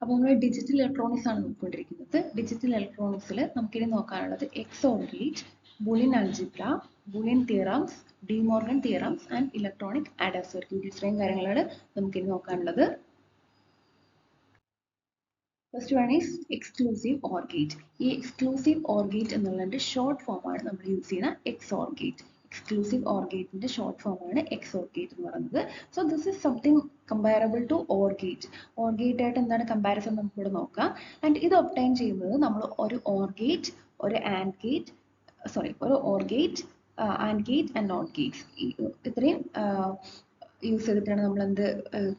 അപ്പോൾ നമ്മൾ digital electronics ആണ് നോക്കിക്കൊണ്ടിരിക്കുന്നത്. ഡിജിറ്റൽ ഇലക്ട്രോണിക്സിൽ നമുക്കിനി നോക്കാനുള്ളത് XOR gate, boolean algebra, boolean theorems, De Morgan theorems and electronic adder circuit. ഇത്രയും കാര്യങ്ങളാണ് നമുക്കിനി നോക്കാനുള്ളത്. First one is exclusive or gate. ഈ എക്സ്ക്ലൂസീവ് ഓർ ഗേറ്റ് എന്നുള്ളതിന്റെ ഷോർട്ട് ഫോം ആണ് നമ്മൾ യൂസ് ചെയ്യുന്ന XOR ഗേറ്റ്. എക്സ്ക്ലൂസീവ് ഓർ ഗേറ്റിന്റെ ഷോർട്ട് ഫോം ആണ് XOR ഗേറ്റ് എന്ന് പറയുന്നത്. So this is something comparable to or gate. Or gate ആയിട്ട് എന്താണ് കമ്പാരിസൺ നമുക്കിവിടെ നോക്കാം. ആൻഡ് ഇത് ഒബ്റ്റൈൻ ചെയ്യുന്നത് നമ്മൾ ഒരു ഓർ ഗേറ്റ്, ഒരു ആൻഡ് ഗേറ്റ്, ഒരു or gate, and gate and not gates, ഇത്രയും യൂസ് ചെയ്തിട്ടാണ് നമ്മൾ എന്ത്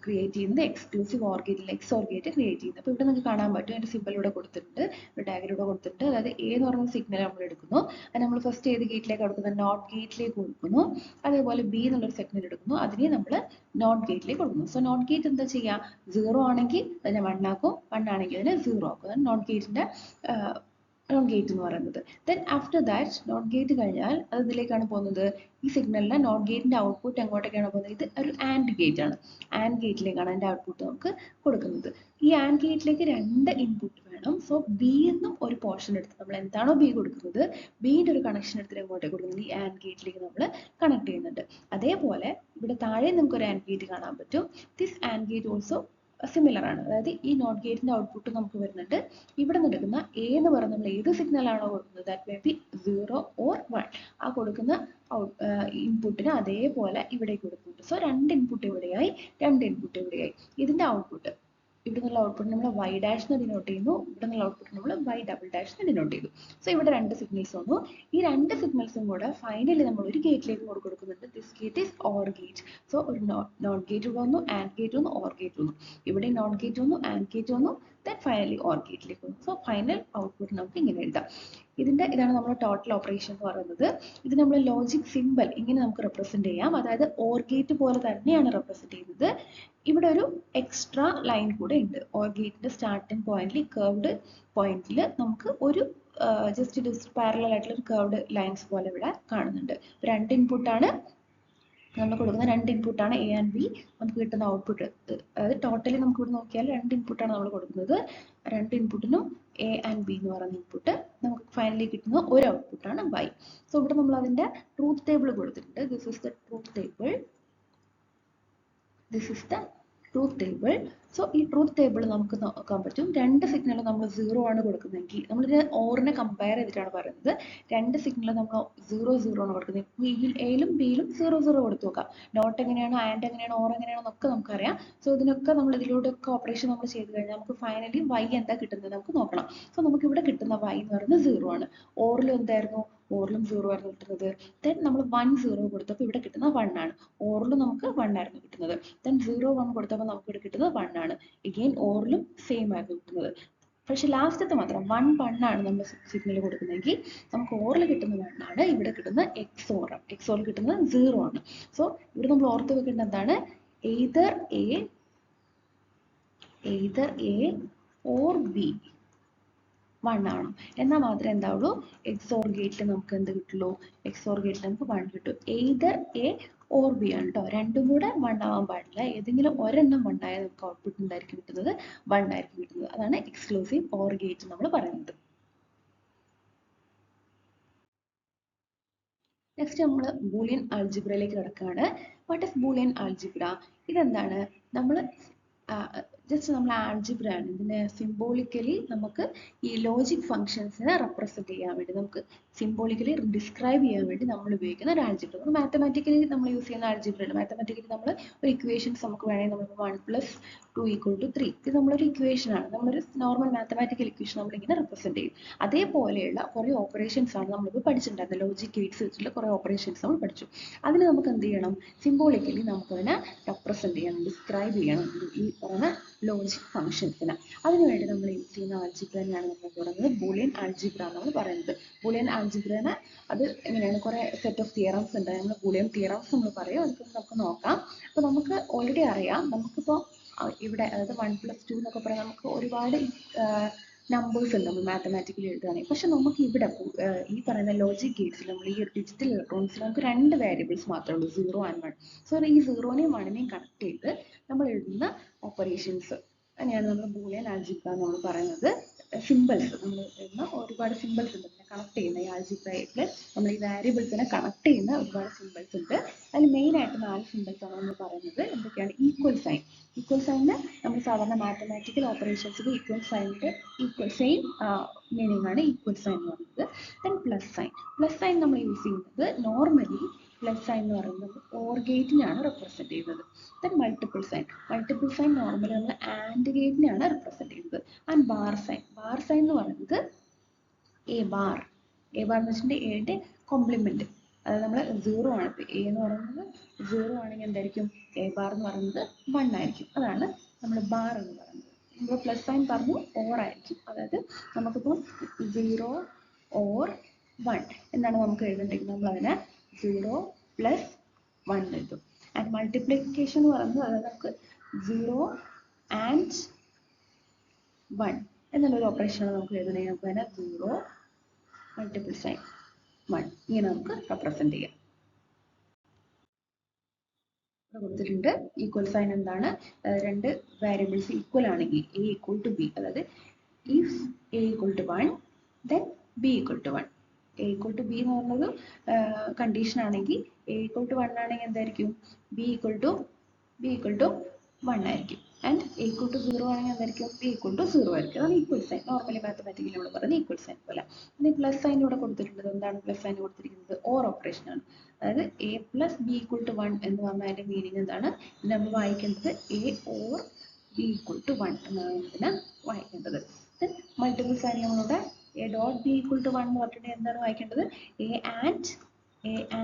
ക്രിയേറ്റ് ചെയ്യുന്നത്, എക്സ്ക്ലൂസീവ് ഓർ ഗേറ്റ് അല്ലെങ്കിൽ XOR ഗേറ്റ് ക്രിയേറ്റ് ചെയ്യുന്നത്. അപ്പോൾ ഇവിടെ നിങ്ങൾക്ക് കാണാൻ പറ്റും, അതിന്റെ സിമ്പിൾ ഇവിടെ കൊടുത്തിട്ടുണ്ട്, ഒരു ഡയഗ്രം ഇവിടെ കൊടുത്തിട്ടുണ്ട്. അതായത് A എന്ന് പറയുന്ന സിഗ്നൽ നമ്മൾ എടുക്കുന്നു, അത് നമ്മൾ ഫസ്റ്റ് ഏത് ഗേറ്റിലേക്ക് കൊടുക്കുന്നത്, നോട്ട് ഗേറ്റിലേക്ക് കൊടുക്കുന്നു. അതേപോലെ B എന്നുള്ളൊരു സിഗ്നൽ എടുക്കുന്നു, അതിനെ നമ്മൾ നോട്ട് ഗേറ്റിലേക്ക് കൊടുക്കുന്നു. സോ നോട്ട് ഗേറ്റ് എന്താ ചെയ്യുക, 0 ആണെങ്കിൽ അതിനെ 1 ആക്കും, 1 ആണെങ്കിൽ അതിനെ 0 ആക്കും. അതാണ് നോട്ട് ഗേറ്റിന്റെ നോട്ട് ഗേറ്റ് എന്ന് പറയുന്നത്. Then after that not gate കഴിഞ്ഞാൽ അത് ഇതിലേക്കാണ് പോകുന്നത്, ഈ സിഗ്നലിന്റെ നോട്ട് ഗേറ്റിന്റെ ഔട്ട്പുട്ട് എങ്ങോട്ടേക്കാണ് പോകുന്നത്, ഇത് ഒരു ആൻഡ് ഗേറ്റ് ആണ്. ആൻഡ് ഗേറ്റിലേക്കാണ് അതിന്റെ ഔട്ട്പുട്ട് നമുക്ക് കൊടുക്കുന്നത്. ഈ ആൻഡ് ഗേറ്റിലേക്ക് 2 ഇൻപുട്ട് വേണം. സോ ബി എന്നും ഒരു പോർഷൻ എടുത്ത് നമ്മൾ എന്താണോ ബി കൊടുക്കുന്നത്, ബിയുടെ ഒരു കണക്ഷൻ എടുത്തിട്ട് എങ്ങോട്ടേക്ക് കൊടുക്കുന്നത്, ഈ ആൻഡ് ഗേറ്റിലേക്ക് നമ്മൾ കണക്ട് ചെയ്യുന്നുണ്ട്. അതേപോലെ ഇവിടെ താഴെ നിങ്ങൾക്ക് ഒരു ആൻഡ് ഗേറ്റ് കാണാൻ പറ്റും. This and gate also similar ആണ്. അതായത് ഈ നോട്ട് ഗേറ്റിന്റെ ഔട്ട്പുട്ട് നമുക്ക് വരുന്നുണ്ട്, ഇവിടെ നടക്കുന്ന A എന്ന് പറയുന്ന നമ്മൾ ഏത് സിഗ്നൽ ആണോ കൊടുക്കുന്നത്, ദാറ്റ് മേ ബി 0 or 1, ആ കൊടുക്കുന്ന ഇൻപുട്ടിന് അതേപോലെ ഇവിടെ കൊടുക്കുന്നുണ്ട്. സോ 2 ഇൻപുട്ട് ഇവിടെയായി, 2 ഇൻപുട്ട് ഇവിടെയായി. ഇതിന്റെ ഔട്ട്പുട്ട് ഇവിടെ നിന്നുള്ള ഔട്ട്പുട്ട് നമ്മൾ y ഡാഷ് എന്ന് ഡിനോട്ട് ചെയ്യുന്നു, ഇവിടെ നിന്നുള്ള ഔട്ട്പുട്ട് നമ്മൾ y ഡബിൾ ഡാഷ് എന്ന് ഡിനോട്ട് ചെയ്തു. സോ ഇവിടെ 2 സിഗ്നൽസ് വന്നു. ഈ 2 സിഗ്നൽസും കൂടെ ഫൈനലി നമ്മൾ ഒരു ഗേറ്റിലേക്ക് കൊടുക്കുന്നുണ്ട്. This gate is or gate. So ഒരു നോട്ട് ഗേറ്റ് വന്നു, ആൻഡ് ഗേറ്റ് വന്നു, ഓർ ഗേറ്റ് വന്നു. ഇവിടെ നോട്ട് ഗേറ്റ് വന്നു, ആൻഡ് ഗേറ്റ് വന്നു, ദെൻ ഫൈനലി ഓർ ഗേറ്റിലേക്ക് വന്നു. സോ ഫൈനൽ ഔട്ട്പുട്ട് നമുക്ക് ഇങ്ങനെ എഴുതാം. ഇതാണ് നമ്മുടെ ടോട്ടൽ ഓപ്പറേഷൻ എന്ന് പറയുന്നത്. ഇത് നമ്മൾ ലോജിക് സിമ്പൽ ഇങ്ങനെ നമുക്ക് റെപ്രസെന്റ് ചെയ്യാം. അതായത് ഓർ ഗേറ്റ് പോലെ തന്നെയാണ് റെപ്രസെന്റ് ചെയ്യുന്നത്. ഇവിടെ ഒരു എക്സ്ട്രാ ലൈൻ കൂടെ ഉണ്ട്. ഓർ ഗേറ്റിന്റെ സ്റ്റാർട്ടിംഗ് പോയിന്റിൽ കർവ്ഡ് പോയിന്റിൽ നമുക്ക് ഒരു ജസ്റ്റ് പാരലൽ ആയിട്ടുള്ള ഒരു കർവ്ഡ് ലൈൻസ് പോലെ ഇവിടെ കാണുന്നുണ്ട്. 2 ഇൻപുട്ടാണ് നമ്മൾ കൊടുക്കുന്ന, 2 ഇൻപുട്ടാണ് A ആൻഡ് B. നമുക്ക് കിട്ടുന്ന ഔട്ട്പുട്ട്, അതായത് ടോട്ടലി നമുക്ക് ഇവിടെ നോക്കിയാൽ 2 ഇൻപുട്ടാണ് നമ്മൾ കൊടുക്കുന്നത്. 2 ഇൻപുട്ടിനും A ആൻഡ് B എന്ന് പറയുന്ന ഇൻപുട്ട് നമുക്ക് ഫൈനലി കിട്ടുന്ന ഒരു ഔട്ട്പുട്ടാണ് Y. സോ ഇവിടെ നമ്മൾ അതിന്റെ ട്രൂത്ത് ടേബിൾ കൊടുത്തിട്ടുണ്ട്. This is the truth table. This is the truth table. So ഈ ട്രൂത്ത് ടേബിൾ നമുക്ക് നോക്കാൻ പറ്റും. 2 സിഗ്നൽ നമ്മൾ 0 ആണ് കൊടുക്കുന്നതെങ്കിൽ, നമ്മളിത് ഓറിനെ കമ്പയർ ചെയ്തിട്ടാണ് പറയുന്നത്. 2 സിഗ്നൽ നമ്മൾ 0 0 ആണ് കൊടുക്കുന്നത്. എയിലും ബിയിലും 0 0 കൊടുത്തു നോക്കാം. നോട്ട് എങ്ങനെയാണ്, ആൻഡ് എങ്ങനെയാണ്, ഓർ എങ്ങനെയാണെന്നൊക്കെ നമുക്കറിയാം. സോ ഇതിനൊക്കെ നമ്മൾ ഇതിലൂടെയൊക്കെ ഓപ്പറേഷൻ നമ്മൾ ചെയ്ത് കഴിഞ്ഞാൽ നമുക്ക് ഫൈനലി y എന്താ കിട്ടുന്നത് നമുക്ക് നോക്കണം. സോ നമുക്ക് ഇവിടെ കിട്ടുന്ന y എന്ന് പറയുന്നത് 0 ആണ്. ഓറിലും എന്തായിരുന്നു, ഓറിലും 0 ആയിരുന്നു കിട്ടുന്നത്. ദെൻ നമ്മൾ 1 0 കൊടുത്തപ്പോൾ ഇവിടെ കിട്ടുന്ന 1 ആണ്. ഓറിലും നമുക്ക് 1 ആയിരുന്നു കിട്ടുന്നത്. ദെൻ 0 1 കൊടുത്തപ്പോൾ നമുക്ക് ഇവിടെ കിട്ടുന്നത് 1 ആണ്. എഗെയിൻ ഓറിലും സെയിം ആയിരുന്നു കിട്ടുന്നത്. പക്ഷെ ലാസ്റ്റത്തെ മാത്രം 1 1 ആണ് നമ്മൾ സിഗ്നൽ കൊടുക്കുന്നതെങ്കിൽ നമുക്ക് ഓറിൽ കിട്ടുന്ന 1 ആണ്, ഇവിടെ കിട്ടുന്ന എക്സോറിൽ കിട്ടുന്നത് 0 ആണ്. സോ ഇവിടെ നമ്മൾ ഓർത്ത് വെക്കേണ്ട എന്താണ്, എയ്തർ A or B 1 ആണ്. എന്നാൽ മാത്രമേ എന്താവുള്ളൂ, XOR ഗേറ്റിൽ നമുക്ക് എന്ത് കിട്ടുള്ളൂ, XOR ഗേറ്റിൽ നമുക്ക് 1 കിട്ടും. എയ്തർ A or B ആണ് കേട്ടോ, രണ്ടും കൂടെ 1 ആവാൻ പാടില്ല. ഏതെങ്കിലും ഒരെണ്ണം 1 ആയാൽ നമുക്ക് ഔട്ട്പുട്ട് എന്തായിരിക്കും കിട്ടുന്നത്, 1 ആയിരിക്കും കിട്ടുന്നത്. അതാണ് എക്സ്ക്ലൂസീവ് ഓർ ഗേറ്റ് നമ്മൾ പറയുന്നത്. നെക്സ്റ്റ് നമ്മൾ ബൂളിയൻ ആൾജിബ്രയിലേക്ക് കിടക്കുകയാണ്. What is Boolean algebra? ഇതെന്താണ്, നമ്മൾ ജസ്റ്റ് നമ്മൾ ആൾജിബ്ര ആണ്, ഇതിനെ സിംബോളിക്കലി നമുക്ക് ഈ ലോജിക് ഫംഗ്ഷൻസിനെ റെപ്രസെന്റ് ചെയ്യാൻ വേണ്ടി, നമുക്ക് സിംബോളിക്കലി ഡിസ്ക്രൈബ് ചെയ്യാൻ വേണ്ടി നമ്മൾ ഉപയോഗിക്കുന്ന ഒരു ആൾജിബ്ര. നമ്മൾ മാത്തമാറ്റിക്കലി നമ്മൾ യൂസ് ചെയ്യുന്ന ആൾജിബ്ര അല്ല. മാത്തമാറ്റിക്കലി നമ്മൾ ഒരു ഇക്വേഷൻസ് നമുക്ക് വേണമെങ്കിൽ നമ്മൾ 1 + 2 = 3, ഇത് നമ്മളൊരു ഇക്വേഷൻ ആണ്, നമ്മളൊരു നോർമൽ മാത്തമാറ്റിക്കൽ ഇക്വേഷൻ നമ്മളിങ്ങനെ റെപ്രസെന്റ് ചെയ്യും. അതേപോലെയുള്ള കുറേ ഓപ്പറേഷൻസ് ആണ് നമ്മളിപ്പോൾ പഠിച്ചിട്ടുണ്ടായിരുന്നത്. ലോജിക് ഗേറ്റ്സ് വെച്ചിട്ടുള്ള കുറേ ഓപ്പറേഷൻസ് നമ്മൾ പഠിച്ചു. അതിന് നമുക്ക് എന്ത് ചെയ്യണം, സിംബോളിക്കലി നമുക്കതിനെ റെപ്രസെന്റ് ചെയ്യണം, ഡിസ്ക്രൈബ് ചെയ്യണം ഈ പറയുന്ന ലോജിക് ഫംഗ്ഷൻസിന്. അതിനുവേണ്ടി നമ്മൾ യൂസ് ചെയ്യുന്ന ആൾജിബ്ര തന്നെയാണ് നമ്മൾ പറയുന്നത് ബൂളിയൻ ആൾജിബ്ര എന്നാണ് പറയുന്നത്. ബൂളിയൻ ആൾജിബ്രനെ അത് എങ്ങനെയാണ്, കുറേ സെറ്റ് ഓഫ് തിയറംസ് ഉണ്ട്, നമ്മൾ ബൂളിയൻ തിയറംസ് നമ്മൾ പറയും. അതൊക്കെ നമുക്ക് നോക്കാം. അപ്പോൾ നമുക്ക് ഓൾറെഡി അറിയാം, നമുക്കിപ്പോൾ ഇവിടെ അതായത് 1 + 2 എന്നൊക്കെ പറയാൻ നമുക്ക് ഒരുപാട് നമ്പേഴ്സ് ഉണ്ട് നമ്മൾ മാത്തമാറ്റിക്കലി എഴുതുകയാണെങ്കിൽ. പക്ഷെ നമുക്ക് ഇവിടെ ഈ പറയുന്ന ലോജിക് ഗേറ്റ്സിൽ, നമ്മൾ ഈ ഡിജിറ്റൽ ഇലക്ട്രോണിക്സിൽ നമുക്ക് 2 വേരിയബിൾസ് മാത്രമേ ഉള്ളൂ, 0 and 1. സോ ഈ 0നെയും 1നെയും കണക്ട് ചെയ്ത് നമ്മൾ എഴുതുന്ന ഓപ്പറേഷൻസ് അങ്ങനെയാണ് നമ്മൾ ബൂളിയൻ ആൽജിബ്ര നമ്മൾ പറയുന്നത്. സിമ്പിൾസ് നമ്മൾ എഴുതുന്ന ഒരുപാട് സിമ്പിൾസ് ഉണ്ട് ഇതിനെ കണക്ട് ചെയ്യുന്ന ഈ ആൽജിബ്രയിൽ നമ്മൾ ഈ വാരിയബിൾസിനെ കണക്ട് ചെയ്യുന്ന ഒരുപാട് സിമ്പിൾസ് ഉണ്ട്. അതിൽ മെയിൻ ആയിട്ട് 4 സിമ്പിൾസ് ആണ് നമ്മൾ പറയുന്നത്. എന്തൊക്കെയാണ്? Equal sign. ഈക്വൽ സൈനിന് നമ്മൾ സാധാരണ മാത്തമാറ്റിക്കൽ ഓപ്പറേഷൻസിൽ ഈക്വൽ സൈനിന്റെ ഈക്വൽ സെയിം മീനിങ് ആണ് ഈക്വൽ സൈൻ എന്ന് പറയുന്നത്. Then plus sign. Plus sign നമ്മൾ യൂസ് ചെയ്യുന്നത് നോർമലി പ്ലസ് സൈൻ എന്ന് പറയുന്നത് ഓർ ഗേറ്റിനെയാണ് റെപ്രസെന്റ് ചെയ്യുന്നത്. Then multiple sign. Multiple sign normally നമ്മൾ ആൻഡ് ഗേറ്റിനെയാണ് റെപ്രസെന്റ് ചെയ്യുന്നത്. And bar sign. Bar sign എന്ന് പറയുന്നത് എ ബാർ. എ ബാർ എന്ന് വെച്ചിട്ടുണ്ടെങ്കിൽ എയുടെ കോംപ്ലിമെന്റ്. അതായത് നമ്മൾ 0 ആണ്. എ എന്ന് പറയുന്നത് 0 ആണെങ്കിൽ എന്തായിരിക്കും? എ ബാർ എന്ന് പറയുന്നത് 1 ആയിരിക്കും. അതാണ് നമ്മൾ ബാർ എന്ന് പറയുന്നത്. നമ്മൾ പ്ലസ് സൈൻ പറഞ്ഞു ഓർ ആയിരിക്കും. അതായത് നമുക്കിപ്പോൾ 0 ഓർ 1 എന്നാണ് നമുക്ക് എഴുതേണ്ടത്. നമ്മൾ അതിനെ 0 പ്ലസ് 1 എഴുതും. ആൻഡ് മൾട്ടിപ്ലിക്കേഷൻ എന്ന് പറയുന്നത് അതായത് നമുക്ക് 0 ആൻഡ് 1 എന്നുള്ളൊരു ഓപ്പറേഷനാണ് നമുക്ക് എഴുതണമെങ്കിൽ നമുക്ക് അതിനെ 0 മൾട്ടിപ്പിൾ സൈൻ 1 ഇങ്ങനെ നമുക്ക് റെപ്രസെന്റ് ചെയ്യാം. കൊടുത്തിട്ടുണ്ട്. ഈക്വൽ സൈൻ എന്താണ്? രണ്ട് വേരിയബിൾസ് ഈക്വൽ ആണെങ്കിൽ എ ഈക്വൽ ടു ബി, അതായത് if A equal to 1 then B equal to 1. A equal to B എന്ന് പറഞ്ഞൊരു കണ്ടീഷൻ ആണെങ്കിൽ എ ഈക്വൽ ടു 1 ആണെങ്കിൽ എന്തായിരിക്കും? ബി ഈക്വൽ ടു 1 ആയിരിക്കും. ആൻഡ് എ ഈക്വൽ ടു 0 ആണെങ്കിൽ എന്തായിരിക്കും? ബി ഈക്വൽ ടു 0 ആയിരിക്കും. അതാണ് ഈക്വൽ സൈൻ. നോർമലി മാത്തമാറ്റിക്കലി നമ്മൾ പറയുന്നത് ഈക്വൽ സൈൻ പോലെ. ഇനി പ്ലസ് സൈൻ ഇവിടെ കൊടുത്തിട്ടുള്ളത് എന്താണ്? പ്ലസ് സൈൻ കൊടുത്തിരിക്കുന്നത് ഓർ ഓപ്പറേഷൻ ആണ്. അതായത് A plus B equal to 1 എന്ന് പറഞ്ഞാൽ അതിന്റെ മീനിങ് എന്താണ്? നമ്മൾ വായിക്കേണ്ടത് A or B equal to 1 എന്നാണ് ഇതിനെ വായിക്കേണ്ടത്. മൾട്ടിപ്പിൾ സൈൻ നമ്മളുടെ A dot B equal to 1 എന്ന് പറഞ്ഞിട്ടുണ്ടെങ്കിൽ എന്താണ് വായിക്കേണ്ടത്? A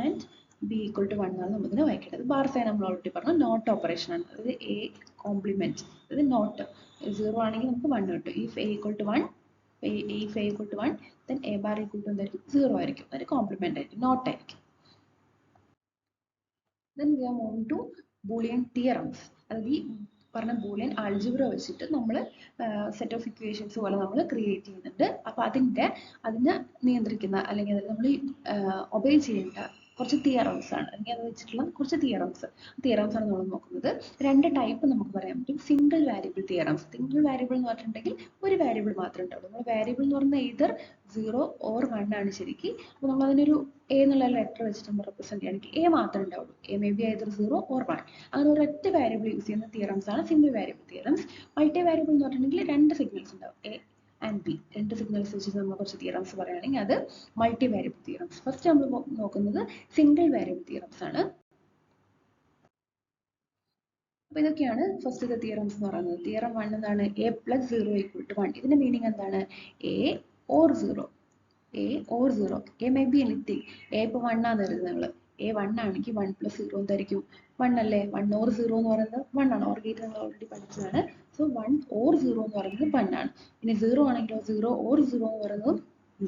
and B equal to 1 എന്നാണ് നമ്മൾ ഇതിനെ വായിക്കേണ്ടത്. ബാർ സൈൻ നമ്മൾ ഓൾറെഡി പറഞ്ഞു നോട്ട് ഓപ്പറേഷൻ ആണ്. അതായത് എ കോംപ്ലിമെന്റ്, അതായത് നോട്ട് 0 ആണെങ്കിൽ നമുക്ക് 1 കിട്ടും. If A equal to 1 if a equal to 1 then a bar equal to എന്തായിരിക്കും? 0 ആയിരിക്കും. അത് കോംപ്ലിമെന്റ് ആയിരിക്കും, നോട്ട് ആയിരിക്കും. Then we are moving to Boolean theorems. അതായത് ഈ പറഞ്ഞ ബൂളിയൻ ആൾജിബ്ര വെച്ചിട്ട് നമ്മൾ സെറ്റ് ഓഫ് ഇക്വേഷൻസ് പോലെ നമ്മൾ ക്രിയേറ്റ് ചെയ്യുന്നുണ്ട്. അപ്പോൾ അതിനെ നിയന്ത്രിക്കുന്ന അല്ലെങ്കിൽ അതിൽ നമ്മൾ ഒബേ ചെയ്യേണ്ട കുറച്ച് തിയറംസ് ആണ്. അല്ലെങ്കിൽ അത് വെച്ചിട്ടുള്ള കുറച്ച് തിയറംസ് ആണ് നമ്മൾ നോക്കുന്നത്. രണ്ട് ടൈപ്പ് നമുക്ക് പറയാൻ പറ്റും. Single variable theorems. Single variable എന്ന് പറഞ്ഞിട്ടുണ്ടെങ്കിൽ ഒരു വാരിയബിൾ മാത്രമേ ഉണ്ടാവുള്ളൂ. നമ്മൾ വാരിയബിൾ എന്ന് പറഞ്ഞാൽ either 0 or 1 ആണ് ശരിക്കും. അപ്പോൾ നമ്മൾ അതിനൊരു എ എന്നുള്ള ലെറ്റർ വെച്ചിട്ട് നമ്മൾ റെപ്രസെന്റ് ചെയ്യുകയാണെങ്കിൽ എ മാത്രമേ ഉണ്ടാവുള്ളൂ. A may B either 0 or 1. അങ്ങനെ ഒരൊറ്റ വാരിയബിൾ യൂസ് ചെയ്യുന്ന തിയറംസ് ആണ് single variable theorems. Multi variable എന്ന് പറഞ്ഞിട്ടുണ്ടെങ്കിൽ രണ്ട് സിഗ്നൽസ് ഉണ്ടാവും, എ ആൻഡ് ബി. രണ്ട് സിഗ്നൽസ് വെച്ചിട്ട് നമ്മൾ കുറച്ച് തിയറംസ് പറയുകയാണെങ്കിൽ അത് മൾട്ടി വാരിയബിൾ തിയറംസ്. ഫസ്റ്റ് നമ്മൾ നോക്കുന്നത് സിംഗിൾ വാരിയബിൾ തിയറംസ് ആണ്. അപ്പോൾ ഇതൊക്കെയാണ് ഫസ്റ്റത്തെ തിയറംസ് എന്ന് പറയുന്നത്. തിയറം 1 എന്താണ്? A plus 0 equal to 1. ഇതിന്റെ മീനിങ് എന്താണ്? A or 0. A or 0. A may B anything. A ഇപ്പോൾ 1 ആണെന്ന് കരുതുന്നത് നിങ്ങൾ. എ 1 ആണെങ്കിൽ 1 പ്ലസ് 0 എന്തായിരിക്കും? 1 അല്ലേ? 1 ഓർ 0 എന്ന് പറയുന്നത് 1 ആണ്. ഓർ ഗേറ്റ് നമ്മൾ ഓൾറെഡി പഠിച്ചതാണ്. സോ 1 ഓർ 0 എന്ന് പറയുന്നത് 1 ആണ്. ഇനി 0 ആണെങ്കിലോ 0 ഓർ 0 എന്ന് പറയുന്നത്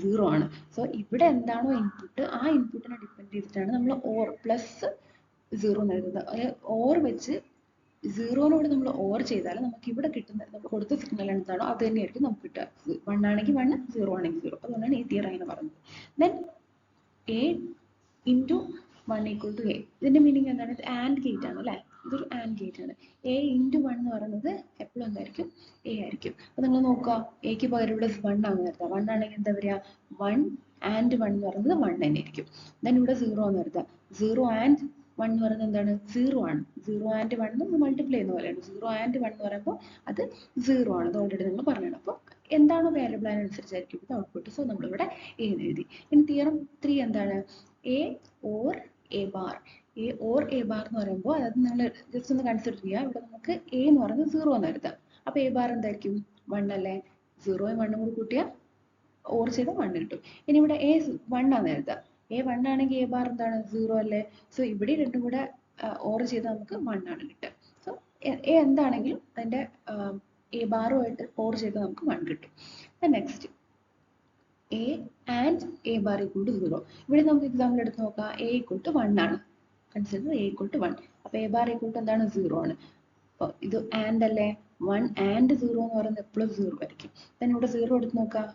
0 ആണ്. സോ ഇവിടെ എന്താണോ ഇൻപുട്ട് ആ ഇൻപുട്ടിനെ ഡിപ്പെൻഡ് ചെയ്തിട്ടാണ് നമ്മൾ ഓർ പ്ലസ് 0 എന്ന് എഴുതുന്നത്. ഓർ വെച്ച് 0നോട് നമ്മൾ ഓർ ചെയ്താൽ നമുക്ക് ഇവിടെ കിട്ടുന്ന നമ്മൾ കൊടുത്ത സിഗ്നൽ എന്താണോ അത് തന്നെയായിരിക്കും നമുക്ക് കിട്ടുക. 1 ആണെങ്കിൽ 1, 0 ആണെങ്കിൽ 0. അതുകൊണ്ടാണ് ഈ തിയറം ഇങ്ങനെ പറയുന്നത്. Then A into 1 equal to A. ഇതിന്റെ മീനിങ് എന്താണ്? ഇത് ആൻഡ് ഗേറ്റ് ആണ് അല്ലേ? ഇതൊരു ആൻഡ് ഗേറ്റ് ആണ്. എ ഇൻറ്റു 1 എന്ന് പറയുന്നത് എപ്പോഴും എന്തായിരിക്കും? എ ആയിരിക്കും. അപ്പോൾ നിങ്ങൾ നോക്കുക, എക്ക് പകരം ഇവിടെ 1 ആണെന്ന് കരുതാം. 1 ആണെങ്കിൽ എന്താ പറയുക? 1 ആൻഡ് 1 എന്ന് പറയുന്നത് 1 തന്നെ ആയിരിക്കും. ദെൻ ഇവിടെ 0 എന്ന് കരുതാം. 0 ആൻഡ് 1 എന്ന് പറയുന്നത് എന്താണ്? 0 ആണ്. 0 ആൻഡ് 1 നമ്മൾ മൾട്ടിപ്ലൈ ചെയ്യുന്ന പോലെയാണ്. 0 ആൻഡ് 1 എന്ന് പറയുമ്പോൾ അത് 0 ആണ്. അത് ഓൾറെഡി നിങ്ങൾ പറഞ്ഞതാണ്. അപ്പോൾ എന്താണോ വാല്യബിൾ അതിനനുസരിച്ചായിരിക്കും ഇത് ഔട്ട്പുട്ട്. സോ നമ്മളിവിടെ എ എന്ന് എഴുതി. ഇനി തിയറം 3 എന്താണ്? A or A bar. A or A bar എന്ന് പറയുമ്പോൾ അതായത് നിങ്ങൾ ജസ്റ്റ് ഒന്ന് കൺസിഡർ ചെയ്യുക. ഇവിടെ നമുക്ക് എ എന്ന് പറയുന്നത് 0 എന്ന് എഴുതാം. അപ്പോൾ എ ബാർ എന്തായിരിക്കും? 1 അല്ലേ? 0യും 1ഉം കൂടി കൂട്ടിയാൽ ഓർ ചെയ്താൽ 1 കിട്ടും. ഇനി ഇവിടെ എ 1 ആണെന്ന് എഴുതാം. എ 1 ആണെങ്കിൽ എ ബാർ എന്താണ്? 0 അല്ലേ? സോ ഇവിടെ രണ്ടും കൂടെ ഓർ ചെയ്താൽ നമുക്ക് 1 ആണ് കിട്ടുക. സോ എ എന്താണെങ്കിലും അതിൻ്റെ എ ബാറുമായിട്ട് ഓർ ചെയ്താൽ നമുക്ക് 1 കിട്ടും. Next A and A bar equal to 0. ഇവിടെ നമുക്ക് എക്സാമ്പിൾ എടുത്ത് നോക്കാം. എ ഈക്വൽ ടു 1 ആണ്. Consider A equal to 1. അപ്പോൾ എ ബാർ ഈക്വൽ ടു എന്താണ്? 0 ആണ്. അപ്പോൾ ഇത് ആൻഡ് അല്ലേ? 1 ആൻഡ് 0 എന്ന് പറയുന്നത് എപ്പോഴും 0 ആയിരിക്കും. then ഇവിടെ 0 എടുത്ത് നോക്കാം.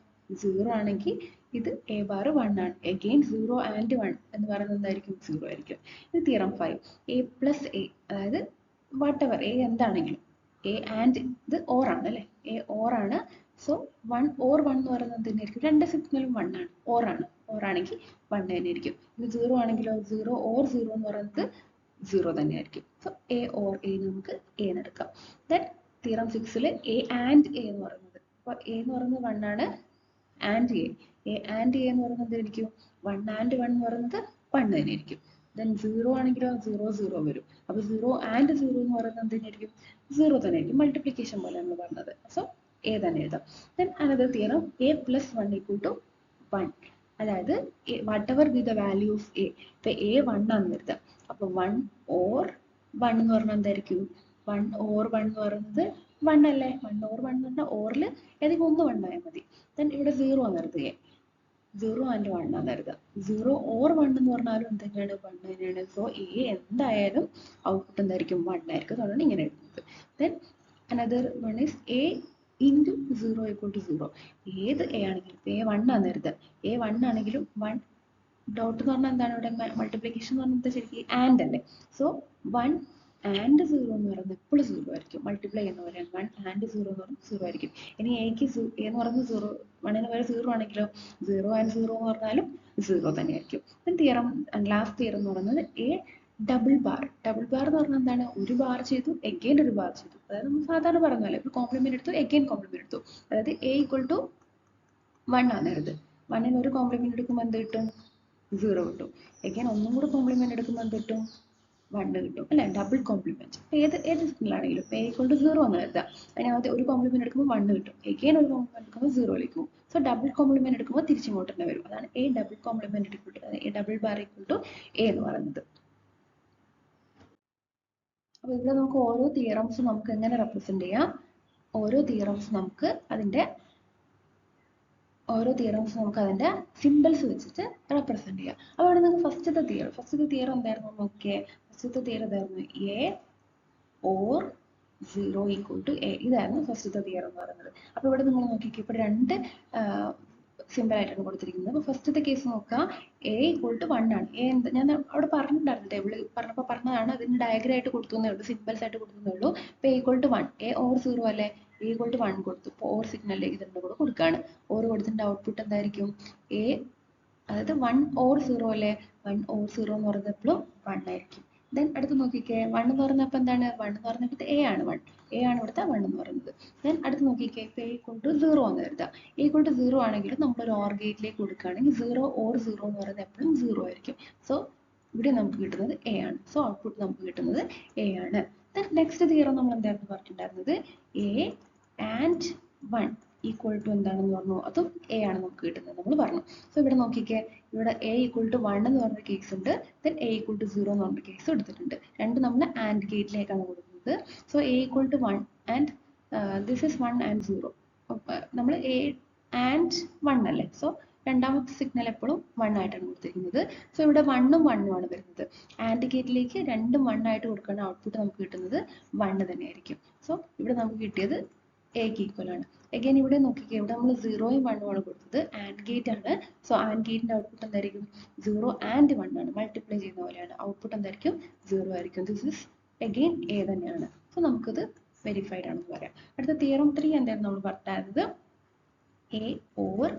0 ആണെങ്കിൽ ഇത് എ ബാർ 1 ആണ്. അഗെയിൻ 0 ആൻഡ് 1 എന്ന് പറയുന്നത് എന്തായിരിക്കും? 0 ആയിരിക്കും. ഇത് തിയറം 5. എ പ്ലസ് എ, അതായത് വാട്ട് എവർ എ എന്താണെങ്കിലും എ ആൻഡ് ഇത് ഓർ ആണ് അല്ലേ, എ ഓർ ആണ്. സോ വൺ ഓർ വൺ എന്ന് പറയുന്നത് തന്നെയായിരിക്കും, രണ്ട് സിഗ്നലും വൺ ആണ്, ഓർ ആണ്. ഓർ ആണെങ്കിൽ വൺ തന്നെ ആയിരിക്കും. ഇത് സീറോ ആണെങ്കിലോ സീറോ ഓർ സീറോ എന്ന് പറയുന്നത് സീറോ തന്നെയായിരിക്കും. സോ എ ഓർ എ നമുക്ക് എ എന്ന് എടുക്കാം. Then theorem 6 A and A എന്ന് പറയുന്നത്, അപ്പോൾ എ എന്ന് പറയുന്നത് വൺ ആണ്, ആൻഡ് എ ആൻഡ് എ എന്ന് പറയുന്നത് എന്തായിരിക്കും, വൺ ആൻഡ് വൺ എന്ന് പറയുന്നത് വൺ തന്നെയായിരിക്കും. ദെൻ സീറോ ആണെങ്കിലോ സീറോ സീറോ വരും. അപ്പോൾ സീറോ ആൻഡ് സീറോ എന്ന് പറയുന്നത് എന്തായിരിക്കും, സീറോ തന്നെയായിരിക്കും. മൾട്ടിപ്ലിക്കേഷൻ പോലെ നമ്മൾ പറഞ്ഞത്. സോ എ തന്നെ എഴുതാം. Then another theorem A plus one equal to one. അതായത് whatever be the value of A, ഇപ്പൊ എ വൺ ആണെന്ന് കരുതാം. അപ്പൊ വൺ ഓർ വൺ എന്ന് പറഞ്ഞാൽ എന്തായിരിക്കും, വൺ ഓർ വൺ എന്ന് പറയുന്നത് വൺ അല്ലേ. വൺ ഓർ വൺ എന്ന് പറഞ്ഞാൽ ഓറിൽ ഏതെങ്കിലും ഒന്ന് വൺ ആയാൽ മതി. ദെൻ ഇവിടെ സീറോ ആണ് കരുതുക, സീറോ ആൻഡ് വൺ ആണ് കരുതുക. സീറോ ഓർ വൺ എന്ന് പറഞ്ഞാലും എന്തൊക്കെയാണ്, വൺ തന്നെയാണ്. സോ എ എന്തായാലും ഔട്ട്പുട്ട് എന്തായിരിക്കും, വൺ ആയിരിക്കും. അതുകൊണ്ടാണ് ഇങ്ങനെ എഴുതുന്നത്. Then another one is A into zero equal to zero. ഏത് എ ആണെങ്കിലും, എ വൺ ആണ് കരുതുക, എ വൺ ആണെങ്കിലും വൺ ഡോട്ട് എന്ന് പറഞ്ഞാൽ എന്താണ്, ഇവിടെ മൾട്ടിപ്ലിക്കേഷൻ എന്ന് പറഞ്ഞാൽ ശരിക്കും ആൻഡ് അല്ലേ. സോ വൺ ആൻഡ് സീറോ എന്ന് പറയുന്നത് എപ്പോഴും സീറോ ആയിരിക്കും. മൾട്ടിപ്ലൈ ചെയ്യുന്ന പോലെയാണ്, വൺ ആൻഡ് സീറോ എന്ന് പറയുന്നത് സീറോ ആയിരിക്കും. ഇനി എക്ക് എ എന്ന് പറയുന്നത് സീറോ, വണ്ണിന് വരെ സീറോ ആണെങ്കിലോ സീറോ ആൻഡ് സീറോ എന്ന് പറഞ്ഞാലും സീറോ തന്നെയായിരിക്കും. തിയറം ലാസ്റ്റ് തിയറം എന്ന് പറയുന്നത് A double bar. Double bar എന്ന് പറഞ്ഞാൽ എന്താണ്, ഒരു ബാർ ചെയ്തു എഗെയിൻ ഒരു ബാർ ചെയ്തു. അതായത് നമ്മൾ സാധാരണ പറഞ്ഞല്ലേ, ഇപ്പോൾ കോംപ്ലിമെന്റ് എടുത്തു എഗെയിൻ കോംപ്ലിമെന്റ് എടുത്തു. അതായത് എ ഈക്വൽ ടു വൺ ആണ് എഴുത്. വണ്ണിന് ഒരു കോംപ്ലിമെന്റ് എടുക്കുമ്പോൾ എന്ത് കിട്ടും, സീറോ കിട്ടും. എഗെയിൻ ഒന്നും കൂടെ കോംപ്ലിമെന്റ് എടുക്കുമ്പോൾ എന്ത് കിട്ടും, വൺ കിട്ടും അല്ലെ. ഡബിൾ കോംപ്ലിമെന്റ് ഏത് സിഗ്നലാണെങ്കിലും എ ഈക്വൽ ടു സീറോ എന്ന് കരുതാം. അതിനകത്ത് ഒരു കോംപ്ലിമെന്റ് എടുക്കുമ്പോൾ വൺ കിട്ടും, എഗെയിൻ ഒരു കോംപ്ലിമെന്റ് എടുക്കുമ്പോൾ സീറോയിലേക്ക് പോകും. സോ ഡബിൾ കോംപ്ലിമെന്റ് എടുക്കുമ്പോൾ തിരിച്ചിങ്ങോട്ട് തന്നെ വരും. അതാണ് A double complement equal to, A double bar equal to A എന്ന് പറയുന്നത്. അപ്പൊ ഇവിടെ നമുക്ക് ഓരോ തിയറംസും നമുക്ക് എങ്ങനെ റെപ്രസെന്റ് ചെയ്യാം, ഓരോ തിയറംസും നമുക്ക് അതിന്റെ സിമ്പിൾസ് വെച്ചിട്ട് റെപ്രസെന്റ് ചെയ്യാം. അപ്പോൾ ഇവിടെ നിങ്ങൾക്ക് ഫസ്റ്റത്തെ തിയറം എന്തായിരുന്നു നോക്കിയേ. ഫസ്റ്റത്തെ തിയറം എന്തായിരുന്നു, A or zero equal to A. ഇതായിരുന്നു ഫസ്റ്റത്തെ തിയറം എന്ന് പറയുന്നത്. അപ്പോൾ ഇവിടെ നിങ്ങൾ നോക്കിക്കേ, ഇപ്പോൾ രണ്ട് സിമ്പിൾ ആയിട്ടാണ് കൊടുത്തിരിക്കുന്നത്. അപ്പോൾ ഫസ്റ്റത്തെ കേസ് നോക്കുക, എ ഈക്വൽ ടു വൺ ആണ്. എ എന്ത് ഞാൻ അവിടെ പറഞ്ഞിട്ടുണ്ടായിരുന്നു, ടേബിൾ പറഞ്ഞപ്പോൾ പറഞ്ഞതാണ്, അതിന് ഡയഗ്രം ആയിട്ട് കൊടുത്തേ ഉള്ളൂ, സിമ്പിൾസ് ആയിട്ട് കൊടുത്തേ ഉള്ളൂ. ഇപ്പോൾ A equal to one, A or zero അല്ലേ, എ ഈക്വൽ ടു വൺ കൊടുത്തു. ഇപ്പോൾ ഓർ സിഗ്നലിലേക്ക് ഇതിൻ്റെ കൂടെ കൊടുക്കുകയാണ്. ഓർ കൊടുത്തിട്ട് ഔട്ട്പുട്ട് എന്തായിരിക്കും, എ അതായത് വൺ ഓർ സീറോ അല്ലേ, വൺ ഓർ സീറോ എന്ന് പറയുന്നത് എപ്പോഴും വൺ ആയിരിക്കും. ദെൻ അടുത്ത് നോക്കിക്കേ, വൺ എന്ന് പറഞ്ഞപ്പോൾ എന്താണ്, വൺ എന്ന് പറഞ്ഞിട്ട് എ ആണ്, എ ആണ് ഇവിടുത്തെ വൺ എന്ന് പറയുന്നത്. ദെൻ അടുത്ത് നോക്കിക്കേ, ഇപ്പോൾ എ ഈക്വൽ ടു സീറോ എന്ന് കരുതാം. എ ഈക്വൽ ടു സീറോ ആണെങ്കിൽ നമ്മളൊരു ഓർ ഗേറ്റിലേക്ക് കൊടുക്കുകയാണെങ്കിൽ സീറോ ഓർ സീറോ എന്ന് പറയുന്നത് എപ്പോഴും സീറോ ആയിരിക്കും. സോ ഇവിടെ നമുക്ക് കിട്ടുന്നത് എ ആണ്. സോ ഔട്ട്പുട്ട് നമുക്ക് കിട്ടുന്നത് എ ആണ്. ദെൻ നെക്സ്റ്റ് തിയറം നമ്മൾ എന്തായിരുന്നു പറഞ്ഞിട്ടുണ്ടായിരുന്നത്, A and one equal to എന്താണെന്ന് പറഞ്ഞു, അതും എ ആണ് നമുക്ക് കിട്ടുന്നത് നമ്മൾ പറഞ്ഞു. സോ ഇവിടെ നോക്കിക്കേ, ഇവിടെ എ ഈക്വൽ ടു വൺ എന്ന് പറഞ്ഞ കേസ് ഉണ്ട്, then A equal to zero എന്ന് പറഞ്ഞ കേസ് എടുത്തിട്ടുണ്ട്. രണ്ട് നമ്മൾ ആൻഡ് ഗേറ്റിലേക്കാണ് കൊടുക്കുന്നത്. So A equal to one and this is one and zero. നമ്മൾ എ ആൻഡ് വൺ അല്ലേ, സോ രണ്ടാമത്തെ സിഗ്നൽ എപ്പോഴും വൺ ആയിട്ടാണ് കൊടുത്തിരിക്കുന്നത്. സോ ഇവിടെ വണ്ണും വണ്ണും ആണ് വരുന്നത്. ആൻഡ് ഗേറ്റിലേക്ക് രണ്ടും വൺ ആയിട്ട് കൊടുക്കുന്ന ഔട്ട്പുട്ട് നമുക്ക് കിട്ടുന്നത് വണ്ണ് തന്നെയായിരിക്കും. സോ ഇവിടെ നമുക്ക് കിട്ടിയത് എക്ക് ഈക്വൽ ആണ്. അഗൈൻ ഇവിടെ നോക്കിക്കേ, ഇവിടെ നമ്മൾ സീറോയും വണ്ണും ആണ് കൊടുത്തത്, ആൻഡ് ഗേറ്റ് ആണ്. സോ ആൻഡ് ഗേറ്റിന്റെ ഔട്ട്പുട്ട് എന്തായിരിക്കും, സീറോ ആൻഡ് വൺ ആണ്, മൾട്ടിപ്ലൈ ചെയ്യുന്ന പോലെയാണ്. ഔട്ട്പുട്ട് എന്തായിരിക്കും, സീറോ ആയിരിക്കും. ദിസ് ഇസ് അഗൈൻ എ തന്നെയാണ്. സോ നമുക്കത് വെരിഫൈഡ് ആണെന്ന് പറയാം. അടുത്ത തിയറം 3 എന്തായിരുന്നു നമ്മൾ പറഞ്ഞത്, A or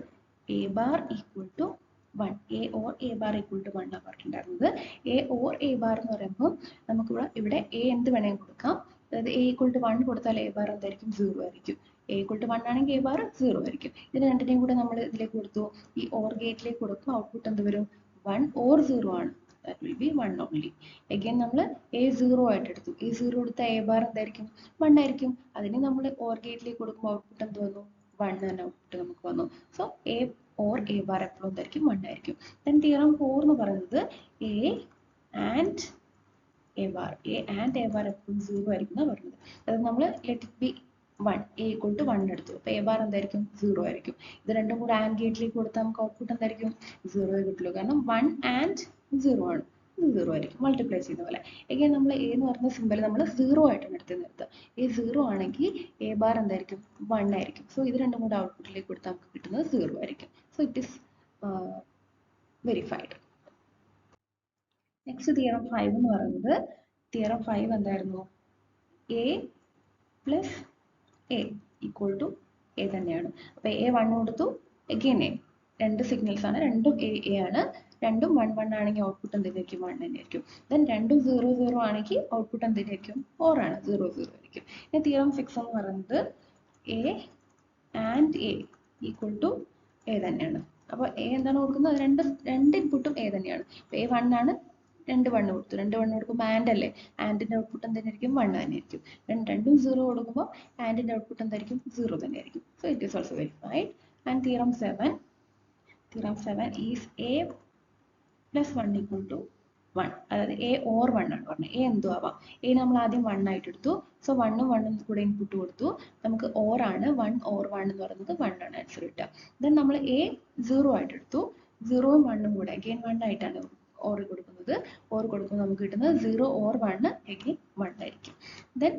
A bar equal to one. A or A bar equal to one ആണ് പറഞ്ഞിട്ടുണ്ടായിരുന്നത്. എ ഓർ എ ബാർ എന്ന് പറയുമ്പോൾ നമുക്ക് ഇവിടെ എ എന്ത് വേണമെങ്കിൽ കൊടുക്കാം. അതായത് എ ഈക്വൽ ടു വൺ കൊടുത്താൽ എ ബാർ എന്തായിരിക്കും, സീറോ ആയിരിക്കും. എ ഈക്വൽ ടു വൺ ആണെങ്കിൽ എ ബാർ സീറോ ആയിരിക്കും. ഇതിന് രണ്ടിനെയും കൂടെ നമ്മൾ ഇതിലേക്ക് കൊടുത്തു, ഈ ഓർ ഗേറ്റിലേക്ക് കൊടുക്കും. ഔട്ട്പുട്ട് എന്ത് വരും, വൺ ഓർ സീറോ ആണ്. That will be one only. Again നമ്മൾ എ സീറോ ആയിട്ട് എടുത്തു. എ സീറോ എടുത്താൽ എ ബാർ എന്തായിരിക്കും, വൺ ആയിരിക്കും. അതിന് നമ്മൾ ഓർ ഗേറ്റിലേക്ക് കൊടുക്കുമ്പോൾ ഔട്ട്പുട്ട് എന്ത് വന്നു, വൺ തന്നെ ഔട്ട്പുട്ട് നമുക്ക് വന്നു. So A or A bar എപ്പോഴും എന്തായിരിക്കും, വൺ ആയിരിക്കും. ദെൻ തിയറം 4 എന്ന് പറയുന്നത് A and A bar, A and A bar എപ്പോഴും സീറോ ആയിരിക്കും എന്നാണ് പറയുന്നത്. അതായത് നമ്മൾ let it be one, A equal to one എടുത്തു. അപ്പോൾ എ ബാർ എന്തായിരിക്കും, സീറോ ആയിരിക്കും. ഇത് രണ്ടും കൂടെ ആൻഡ് ഗേറ്റിലേക്ക് കൊടുത്താൽ നമുക്ക് ഔട്ട്പുട്ട് എന്തായിരിക്കും, സീറോ കിട്ടുള്ളൂ. കാരണം വൺ ആൻഡ് സീറോ ആണ്, സീറോ ആയിരിക്കും മൾട്ടിപ്ലൈ ചെയ്യുന്ന പോലെ. എങ്കിൽ നമ്മൾ എ എന്ന് പറഞ്ഞ സിമ്പൽ നമ്മൾ സീറോ ആയിട്ടാണ് എടുത്ത് നിർത്തുക. എ സീറോ ആണെങ്കിൽ എ ബാർ എന്തായിരിക്കും, വൺ ആയിരിക്കും. സോ ഇത് രണ്ടും കൂടെ ഔട്ട്പുട്ടിലേക്ക് കൊടുത്താൽ നമുക്ക് കിട്ടുന്നത് സീറോ ആയിരിക്കും. So it is verified. Next theorem 5 എന്ന് പറയുന്നത്, തിയറം 5 എന്തായിരുന്നു, A plus A equal to A തന്നെയാണ്. അപ്പോൾ എ 1 കൊടുത്തു, അഗെയിൻ എ. രണ്ട് സിഗ്നൽസ് ആണ്, രണ്ടും എ എ ആണ്. രണ്ടും 1 1 ആണെങ്കിൽ ഔട്ട്പുട്ട് എന്തായിരിക്കും? 1 തന്നെയായിരിക്കും. ദെൻ രണ്ടും 0 0 ആണെങ്കിൽ ഔട്ട്പുട്ട് എന്തായിരിക്കും? 4 ആണ്, 0 0 ആയിരിക്കും. ഇനി തിയറം 6 എന്ന് പറയുന്നത് A and A equal to A തന്നെയാണ്. അപ്പോൾ എ എന്താണ് കൊടുക്കുന്നത്? രണ്ട് ഇൻപുട്ടും എ തന്നെയാണ്. എ 1 ആണ്, രണ്ട് 1 കൊടുത്തു. രണ്ട് 1 കൊടുക്കുമ്പോൾ ആൻഡ് അല്ലേ, ആൻഡിന്റെ ഔട്ട്പുട്ട് എന്തായിരിക്കും? 1 തന്നെയായിരിക്കും. രണ്ടും 0 കൊടുക്കുമ്പോൾ ആൻഡിന്റെ ഔട്ട്പുട്ട് എന്തായിരിക്കും? 0 തന്നെയായിരിക്കും. So it is also verified. And theorem 7 is A plus 1 equal to 1. അതായത് എ ഓർ 1 ആണ് പറഞ്ഞത്. എ എന്തോ ആവാം. എ നമ്മൾ ആദ്യം 1 ആയിട്ട് എടുത്തു. സോ 1 ഉം 1 ഉം കൂടെ ഇൻപുട്ട് കൊടുത്തു. നമുക്ക് ഓർ ആണ്, 1 ഓർ 1 എന്ന് പറയുന്നത് 1 ആണ് ആൻസർ കിട്ടുക. ദെൻ നമ്മൾ എ 0 ആയിട്ട് എടുത്തു. 0 ഉം 1 ഉം കൂടെ അഗെയിൻ 1 ആയിട്ടാണ് ഓർ കൊടുക്കുന്നത്. ഓർ കൊടുക്കുമ്പോൾ നമുക്ക് കിട്ടുന്നത് 0 ഓർ 1 അഗെയിൻ 1 ആയിരിക്കും. ദെൻ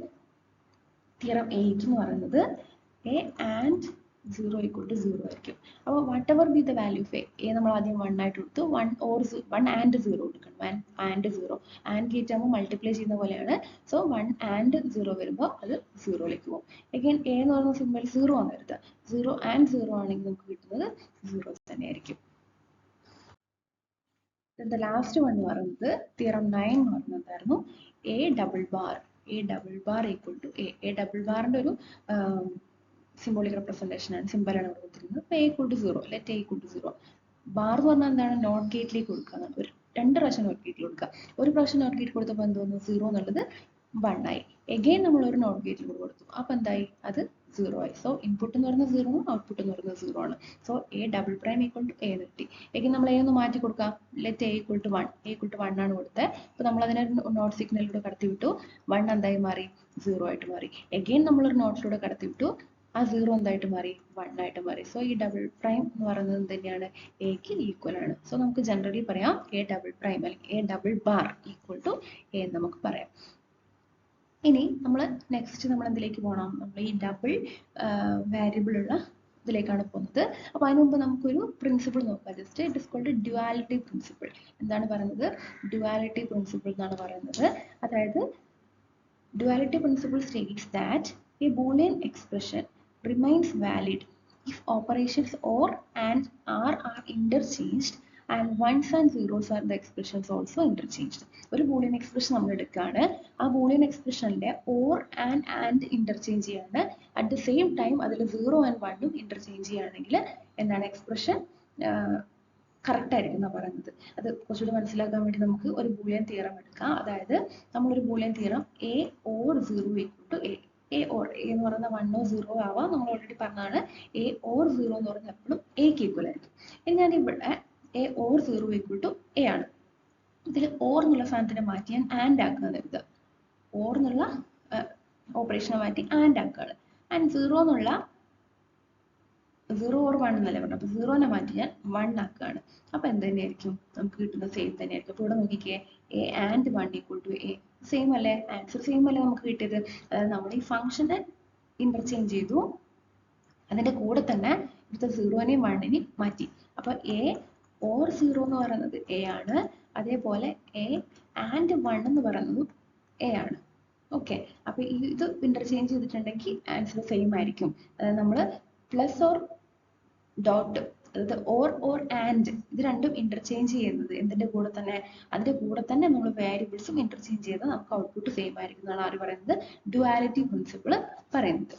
തിയറം 8 എന്ന് പറയുന്നത് എ ആൻഡ് 0 ഈക്വൽ ടു 0 ആയിരിക്കും. അപ്പോൾ what ever be the value of A നമ്മൾ ആദ്യം 1 ആയിട്ട് കൊടുത്തു. 1 ആൻഡ് 0 കൊടുക്കണം. 1 ആൻഡ് 0 ആൻഡ് ഗേറ്റ് ആകുമ്പോൾ മൾട്ടിപ്ലൈ ചെയ്യുന്ന പോലെയാണ്. സോ 1 ആൻഡ് 0 വരുമ്പോൾ അത് 0ലേക്ക് പോകും. അഗൈൻ എ എന്ന് പറയുന്ന സിമ്പിൾ 0 ആണ് വരുന്നത്. 0 ആൻഡ് 0 ആണെങ്കിൽ നമുക്ക് കിട്ടുന്നത് 0 തന്നെയായിരിക്കും. ദ ലാസ്റ്റ് വൺ എന്ന് പറയുന്നത് തിയറം 9 എന്ന് പറയുന്നതായിരുന്നു A double bar. A double bar equal to A double ബാറിന്റെ ഒരു സിംബോളിക് റെപ്രസെന്റേഷൻ ആണ്, സിമ്പിൾ ആണ് കൊടുത്തിരിക്കുന്നത്. അപ്പോൾ A equal to 0, let A equal to 0. Bar എന്ന് പറഞ്ഞാൽ എന്താണ്? നോട്ട് ഗേറ്റിലേക്ക് കൊടുക്കുക എന്നാണ്. ഒരു രണ്ട് പ്രാവശ്യം നോട്ട് ഗേറ്റിൽ കൊടുക്കുക. ഒരു പ്രാവശ്യം നോട്ട് ഗേറ്റ് കൊടുത്തപ്പോൾ എന്തോന്നു? 0 എന്നുള്ളത് 1 ആയി. എഗെയിൻ നമ്മൾ ഒരു നോട്ട് ഗേറ്റിൽ കൂടെ കൊടുത്തു. അപ്പോൾ എന്തായി? അത് 0 ആയി. സോ ഇൻപുട്ട് എന്ന് പറയുന്നത് 0 ആണ്, ഔട്ട്പുട്ട് എന്ന് പറയുന്നത് 0 ആണ്. So A double prime equal to A കിട്ടി. എഗെയിൻ നമ്മൾ എ ഒന്ന് മാറ്റി കൊടുക്കാം. Let A equal to 1. A equal to 1 ആണ് കൊടുത്തത്. അപ്പോൾ നമ്മൾ അതിനെ നോട്ട് സിഗ്നലിലൂടെ കടത്തി വിട്ടു. 1 എന്തായി മാറി? 0 ആയിട്ട് മാറി. എഗെയിൻ നമ്മളൊരു നോട്ടിലൂടെ കടത്തി വിട്ടു. ആ 0 എന്തായിട്ട് മാറി? 1 ആയിട്ട് മാറി. സോ ഈ ഡബിൾ പ്രൈം എന്ന് പറയുന്നത് തന്നെയാണ് എക്ക് ഈക്വൽ ആണ്. സോ നമുക്ക് ജനറലി പറയാം എ ഡബിൾ പ്രൈം അല്ലെങ്കിൽ A double bar equal to A എന്ന് നമുക്ക് പറയാം. ഇനി നമ്മൾ നെക്സ്റ്റ് നമ്മൾ എന്തിലേക്ക് പോകണം? നമ്മൾ ഈ ഡബിൾ വേരിയബിൾ ഉള്ള ഇതിലേക്കാണ് പോകുന്നത്. അപ്പോൾ അതിന് മുമ്പ് നമുക്കൊരു പ്രിൻസിപ്പിൾ നോക്കാം. Just it is called duality principle. എന്താണ് പറയുന്നത്? ഡ്യുവാലിറ്റി പ്രിൻസിപ്പിൾ എന്നാണ് പറയുന്നത്. അതായത് duality principle states that a Boolean expression remains valid if operations or and are interchanged and ones and zeros are the expressions also interchanged. ഒരു Boolean expression നമ്മൾ എടുക്കുകയാണ്. ആ Boolean എക്സ്പ്രഷനിലെ or and interchange ചെയ്യാണ്. At the same time അതിൽ 0 and 1 interchange ചെയ്യുകയാണെങ്കിൽ എന്താണ്? Expression correct ആയിരിക്കും എന്നാണ് പറയുന്നത്. അത് കുറച്ചുകൂടി മനസ്സിലാക്കാൻ വേണ്ടി നമുക്ക് ഒരു ബൂളിയൻ തിയറം എടുക്കാം. അതായത് നമ്മളൊരു Boolean theorem A or 0 equal to A. A or A എന്ന് പറയുന്ന 1 0 ആവാം. നമ്മൾ ഓൾറെഡി പറഞ്ഞതാണ് എ ഓർ 0 എന്ന് പറയുന്നത് എപ്പോഴും എക്ക് ഈക്വൽ ആയിരിക്കും. ഇനി ഞാൻ ഇവിടെ A or 0 equal to A ആണ്. ഇതിൽ ഓർ എന്നുള്ള സാധനത്തിനെ മാറ്റി ഞാൻ ആൻഡ് ആക്കുകയാണ് ഇത്. ഓർ എന്നുള്ള ഓപ്പറേഷനെ മാറ്റി ആൻഡ് ആക്കുകയാണ്. ആൻഡ് 0 എന്നുള്ള 0 ഓർ 1 എന്നല്ലേ പറഞ്ഞു. അപ്പോൾ 0നെ മാറ്റി ഞാൻ 1 ആക്കുകയാണ്. അപ്പോൾ എന്ത് തന്നെയായിരിക്കും? നമുക്ക് കിട്ടുന്ന സെയിം തന്നെയായിരിക്കും. അപ്പോൾ ഇവിടെ നോക്കിക്കേ, A and 1 equal to A. Same അല്ലേ? ആൻസർ സെയിം അല്ലേ നമുക്ക് കിട്ടിയത്? അതായത് നമ്മൾ ഈ ഫംഗ്ഷനെ ഇന്റർചേഞ്ച് ചെയ്തു. അതിന്റെ കൂടെ തന്നെ ഇവിടുത്തെ 0നെയും 1നെയും മാറ്റി. അപ്പോൾ എ ഓർ 0 എന്ന് പറയുന്നത് എ ആണ്. അതേപോലെ എ ആൻഡ് 1 എന്ന് പറയുന്നത് എ ആണ്. ഓക്കെ, അപ്പോൾ ഇത് ഇന്റർചേഞ്ച് ചെയ്തിട്ടുണ്ടെങ്കിൽ ആൻസർ സെയിം ആയിരിക്കും. അതായത് നമ്മൾ പ്ലസ് ഓർ ഡോട്ട്, അതായത് ഓർ ആൻഡ് ഇത് രണ്ടും ഇന്റർചേഞ്ച് ചെയ്യുന്നത് എന്തിന്റെ കൂടെ തന്നെ? അതിന്റെ കൂടെ തന്നെ നമ്മൾ വേരിയബിൾസും ഇന്റർചേഞ്ച് ചെയ്ത് നമുക്ക് ഔട്ട്പുട്ട് സെയിം ആയിരിക്കും എന്നാണ് ആര് പറയുന്നത്? ഡ്യുവാലിറ്റി പ്രിൻസിപ്പിൾ പറയുന്നത്.